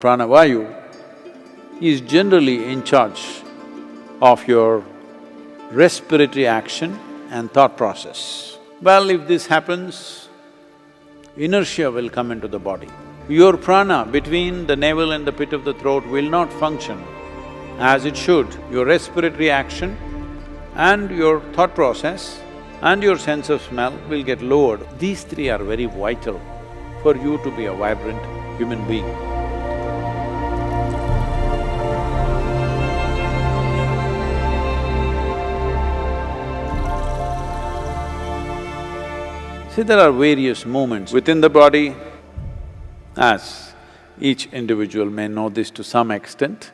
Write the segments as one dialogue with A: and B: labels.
A: Pranavayu is generally in charge of your respiratory action and thought process. Well, if this happens, inertia will come into the body. Your prana between the navel and the pit of the throat will not function as it should. Your respiratory action and your thought process and your sense of smell will get lowered. These three are very vital for you to be a vibrant human being. See, there are various movements within the body, as each individual may know this to some extent.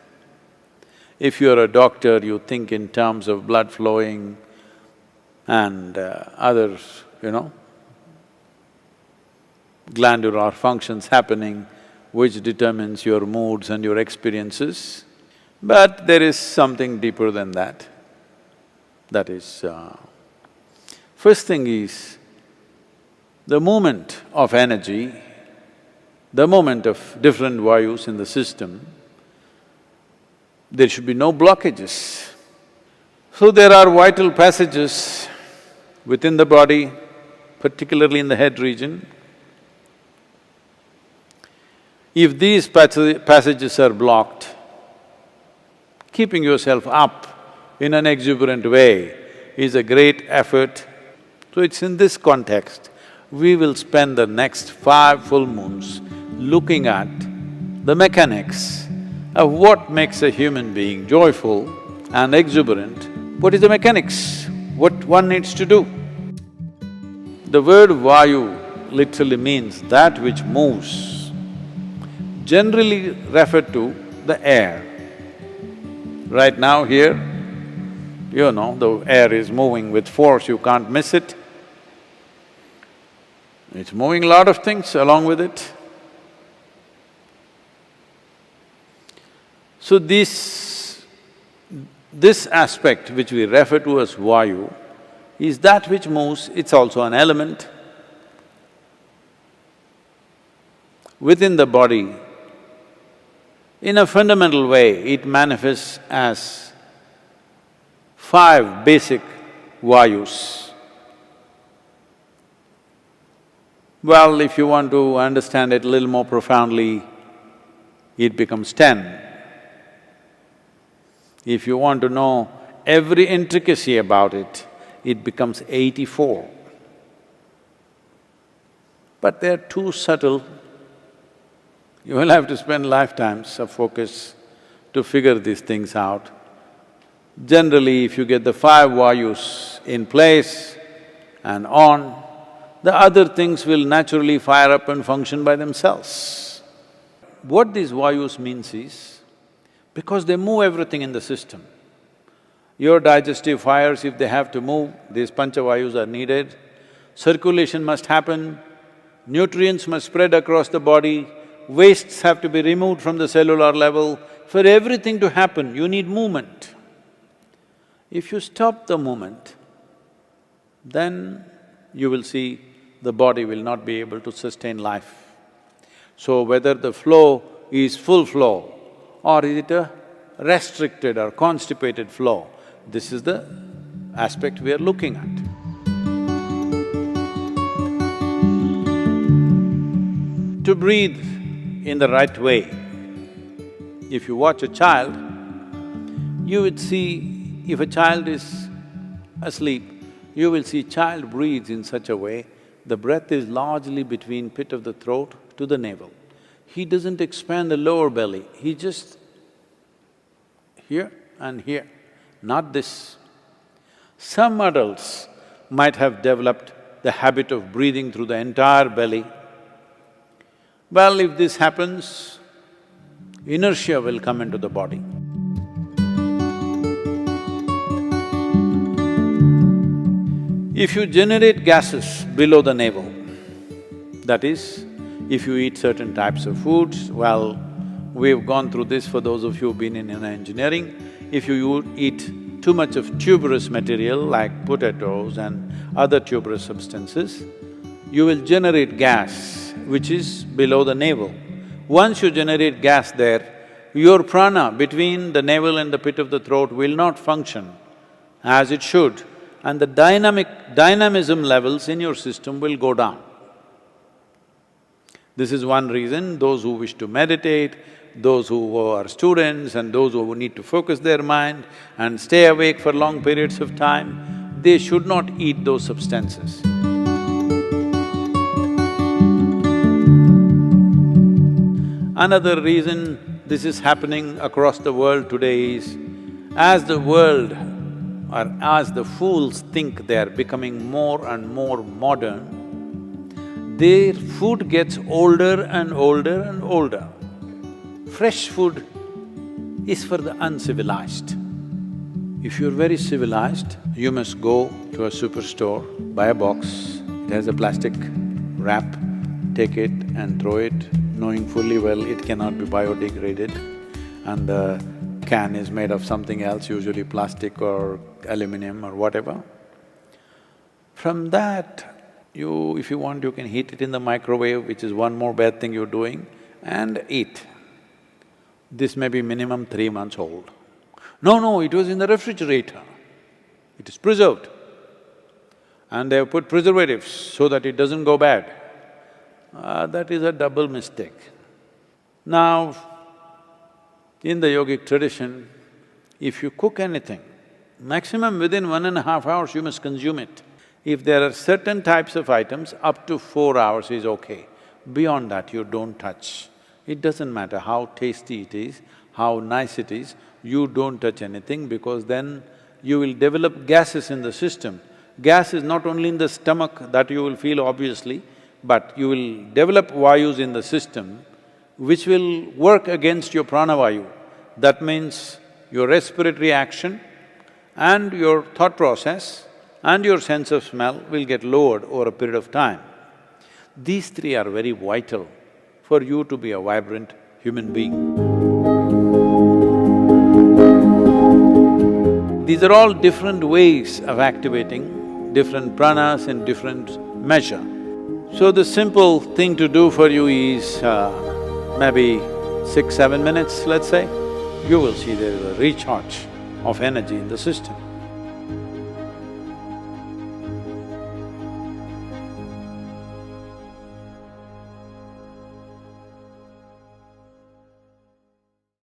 A: If you're a doctor, you think in terms of blood flowing and others, glandular functions happening, which determines your moods and your experiences. But there is something deeper than that. That is, first thing is, the movement of energy, the movement of different vayus in the system, there should be no blockages. So there are vital passages within the body, particularly in the head region. If these passages are blocked, keeping yourself up in an exuberant way is a great effort. So it's in this context we will spend the next 5 full moons looking at the mechanics of what makes a human being joyful and exuberant. What is the mechanics? What one needs to do? The word vayu literally means that which moves, generally referred to the air. Right now here, the air is moving with force, you can't miss it. It's moving a lot of things along with it. So this aspect which we refer to as vayu is that which moves, it's also an element. Within the body, in a fundamental way, it manifests as 5 basic vayus. Well, if you want to understand it a little more profoundly, it becomes 10. If you want to know every intricacy about it, it becomes 84. But they're too subtle. You will have to spend lifetimes of focus to figure these things out. Generally, if you get the 5 vayus in place and on, the other things will naturally fire up and function by themselves. What these vayus means is, because they move everything in the system. Your digestive fires, if they have to move, these pancha-vayus are needed. Circulation must happen, nutrients must spread across the body, wastes have to be removed from the cellular level. For everything to happen, you need movement. If you stop the movement, then you will see the body will not be able to sustain life. So whether the flow is full flow or is it a restricted or constipated flow, this is the aspect we are looking at. To breathe in the right way, if you watch a child, you would see, if a child is asleep, you will see child breathes in such a way, the breath is largely between pit of the throat to the navel. He doesn't expand the lower belly, he just here and here, not this. Some adults might have developed the habit of breathing through the entire belly. Well, if this happens, inertia will come into the body. If you generate gases below the navel, that is, if you eat certain types of foods, well, we've gone through this for those of you who've been in engineering. If you eat too much of tuberous material like potatoes and other tuberous substances, you will generate gas which is below the navel. Once you generate gas there, your prana between the navel and the pit of the throat will not function as it should, and the dynamism levels in your system will go down. This is one reason those who wish to meditate, those who are students and those who need to focus their mind and stay awake for long periods of time, they should not eat those substances. Another reason this is happening across the world today is, as the world or as the fools think they are becoming more and more modern, their food gets older and older and older. Fresh food is for the uncivilized. If you're very civilized, you must go to a superstore, buy a box, it has a plastic wrap, take it and throw it, knowing fully well it cannot be biodegraded, and the can is made of something else, usually plastic or aluminum or whatever. From that, if you want, you can heat it in the microwave, which is one more bad thing you're doing, and eat. This may be minimum 3 months old. No, it was in the refrigerator. It is preserved. And they have put preservatives so that it doesn't go bad. That is a double mistake. Now, in the yogic tradition, if you cook anything, maximum within 1.5 hours you must consume it. If there are certain types of items, up to 4 hours is okay. Beyond that, you don't touch. It doesn't matter how tasty it is, how nice it is, you don't touch anything because then you will develop gases in the system. Gas is not only in the stomach that you will feel obviously, but you will develop vayus in the system which will work against your pranavayu. That means your respiratory action and your thought process and your sense of smell will get lowered over a period of time. These three are very vital for you to be a vibrant human being. These are all different ways of activating different pranas in different measure. So the simple thing to do for you is maybe 6, 7 minutes, let's say, you will see there is a recharge of energy in the system.